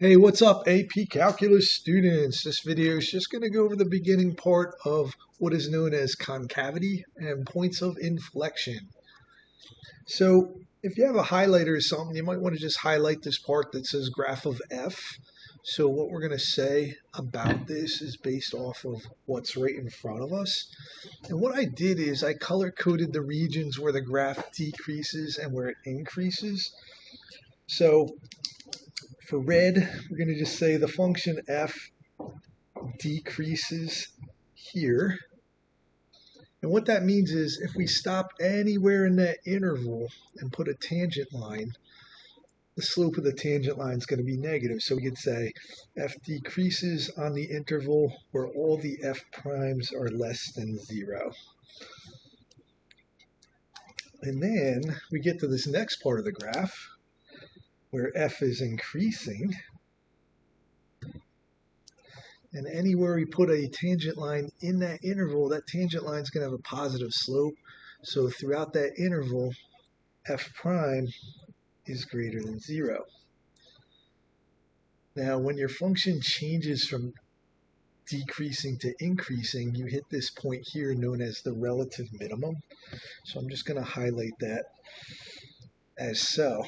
Hey, what's up, AP Calculus students? This video is just going to go over the beginning part of what is known as concavity and points of inflection. So if you have a highlighter or something, you might want to just highlight this part that says graph of f. So what we're going to say about this is based off of what's right in front of us. And what I did is I color-coded the regions where the graph decreases and where it increases. So for red, we're going to just say the function f decreases here. And what that means is if we stop anywhere in that interval and put a tangent line, the slope of the tangent line is going to be negative. So we could say f decreases on the interval where all the f primes are less than 0. And then we get to this next part of the graph where f is increasing. And anywhere we put a tangent line in that interval, that tangent line is going to have a positive slope. So throughout that interval, f prime is greater than 0. Now, when your function changes from decreasing to increasing, you hit this point here known as the relative minimum. So I'm just going to highlight that as so.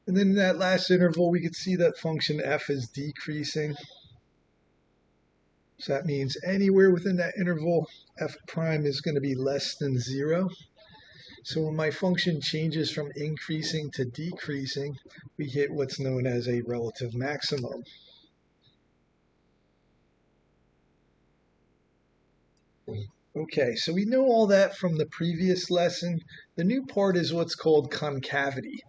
And then in that last interval, we can see that function f is decreasing. So that means anywhere within that interval, f prime is going to be less than 0. So when my function changes from increasing to decreasing, we hit what's known as a relative maximum. Okay, so we know all that from the previous lesson. The new part is what's called concavity.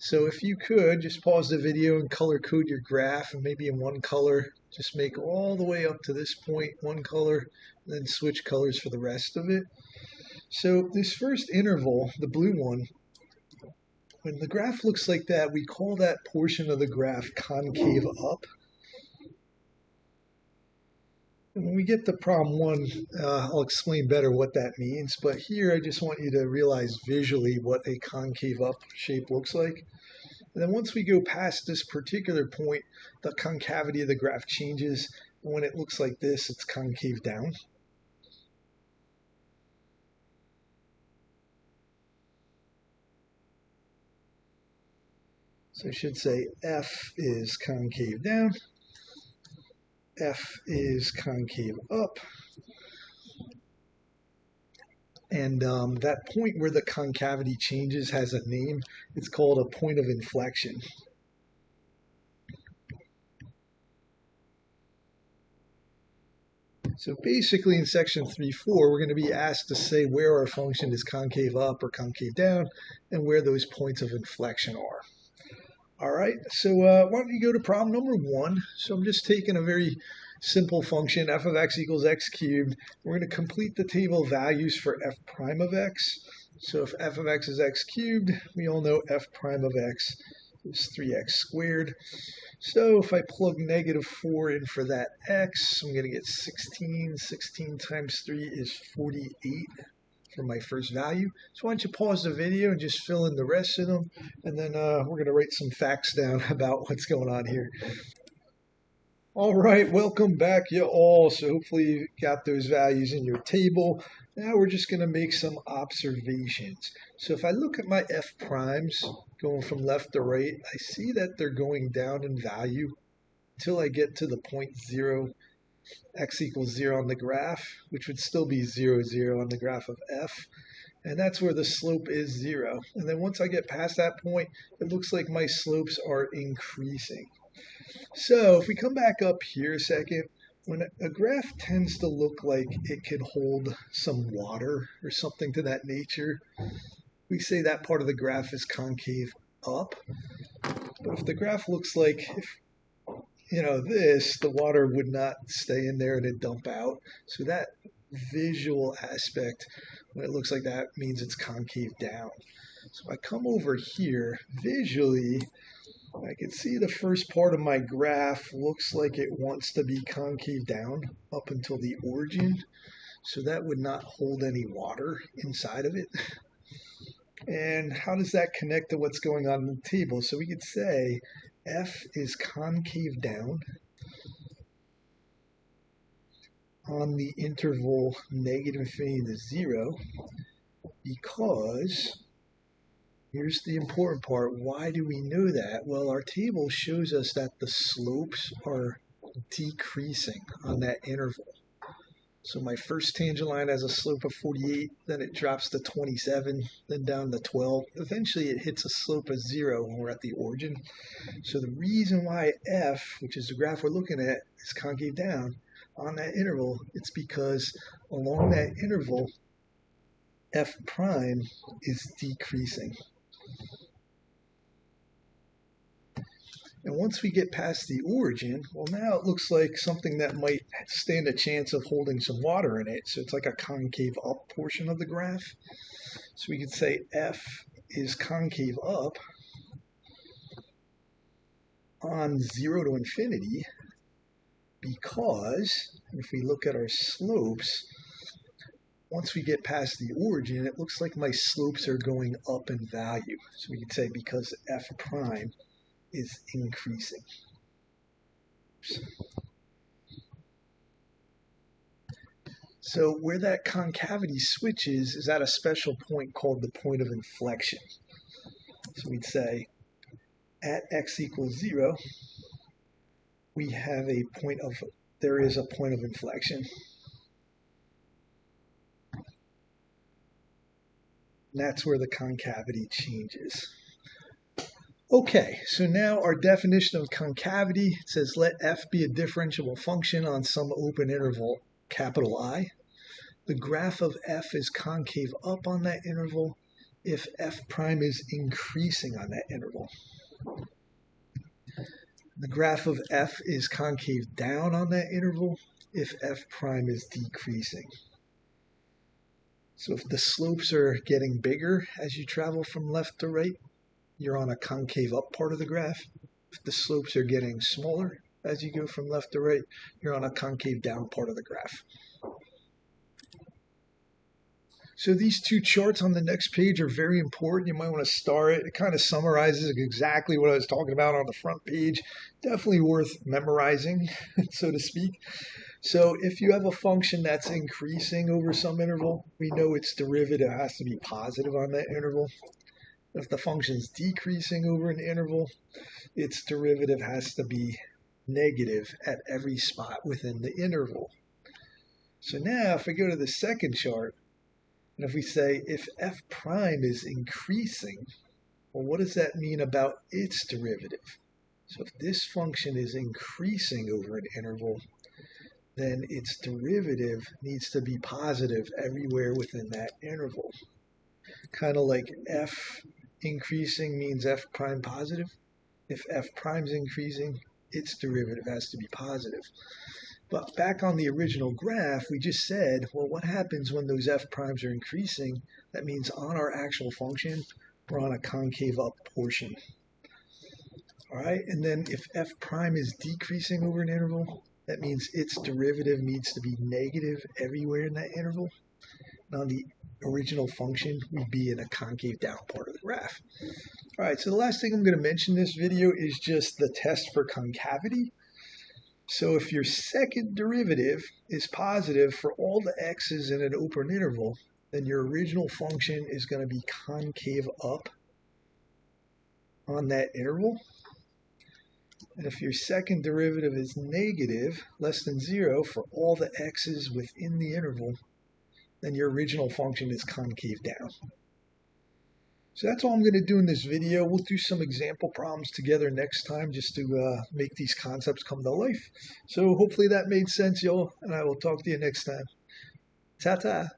So if you could, just pause the video and color code your graph, and maybe in one color, just make all the way up to this point, one color, and then switch colors for the rest of it. So this first interval, the blue one, when the graph looks like that, we call that portion of the graph concave up. And when we get to problem one, I'll explain better what that means. But here, I just want you to realize visually what a concave up shape looks like. And then once we go past this particular point, the concavity of the graph changes. And when it looks like this, it's concave down. So I should say f is concave down. F is concave up. And that point where the concavity changes has a name. It's called a point of inflection. So basically in section 3.4, we're going to be asked to say where our function is concave up or concave down and where those points of inflection are. All right, so why don't you go to problem number 1. So I'm just taking a very simple function, f of x equals x cubed. We're going to complete the table of values for f prime of x. So if f of x is x cubed, we all know f prime of x is 3x squared. So if I plug negative 4 in for that x, I'm going to get 16. 16 times 3 is 48 for my first value. So why don't you pause the video and just fill in the rest of them, and then we're going to write some facts down about what's going on here. All right, welcome back, you all. So hopefully you got those values in your table. Now we're just going to make some observations. So if I look at my f primes going from left to right, I see that they're going down in value until I get to the point 0, x equals 0 on the graph, which would still be 0, 0 on the graph of f. And that's where the slope is 0. And then once I get past that point, it looks like my slopes are increasing. So if we come back up here a second, when a graph tends to look like it could hold some water or something to that nature, we say that part of the graph is concave up. But if the graph looks like, this, the water would not stay in there and it'd dump out. So that visual aspect, when it looks like that, means it's concave down. So if I come over here, visually, I can see the first part of my graph looks like it wants to be concave down up until the origin. So that would not hold any water inside of it. And how does that connect to what's going on in the table? So we could say f is concave down on the interval negative infinity to 0 because, here's the important part, why do we know that? Well, our table shows us that the slopes are decreasing on that interval. So my first tangent line has a slope of 48, then it drops to 27, then down to 12. Eventually it hits a slope of 0 when we're at the origin. So the reason why f, which is the graph we're looking at, is concave down on that interval, it's because along that interval, f prime is decreasing. And once we get past the origin, well, now it looks like something that might stand a chance of holding some water in it. So it's like a concave up portion of the graph. So we could say f is concave up on 0 to infinity because, if we look at our slopes, once we get past the origin, it looks like my slopes are going up in value. So we could say because f prime is increasing. So where that concavity switches is at a special point called the point of inflection. So we'd say at x equals 0, we have a point of, there is a point of inflection. And that's where the concavity changes. Okay, so now our definition of concavity says let f be a differentiable function on some open interval, capital I. The graph of f is concave up on that interval if f prime is increasing on that interval. The graph of f is concave down on that interval if f prime is decreasing. So if the slopes are getting bigger as you travel from left to right, you're on a concave up part of the graph. If the slopes are getting smaller as you go from left to right, you're on a concave down part of the graph. So these two charts on the next page are very important. You might want to star it. It kind of summarizes exactly what I was talking about on the front page. Definitely worth memorizing, so to speak. So if you have a function that's increasing over some interval, we know its derivative has to be positive on that interval. If the function is decreasing over an interval, its derivative has to be negative at every spot within the interval. So now if we go to the second chart, and if we say if f prime is increasing, well, what does that mean about its derivative? So if this function is increasing over an interval, then its derivative needs to be positive everywhere within that interval. Kind of like f increasing means f prime positive. If f prime's increasing, its derivative has to be positive. But back on the original graph, we just said, well, what happens when those f primes are increasing? That means on our actual function, we're on a concave up portion. All right, and then if f prime is decreasing over an interval, that means its derivative needs to be negative everywhere in that interval. And on the original function, we'd be in a concave down part of the graph. All right, so the last thing I'm going to mention in this video is just the test for concavity. So if your second derivative is positive for all the x's in an open interval, then your original function is going to be concave up on that interval. And if your second derivative is negative, less than 0 for all the x's within the interval, then your original function is concave down. So that's all I'm going to do in this video. We'll do some example problems together next time just to make these concepts come to life. So hopefully that made sense, y'all, and I will talk to you next time. Ta-ta.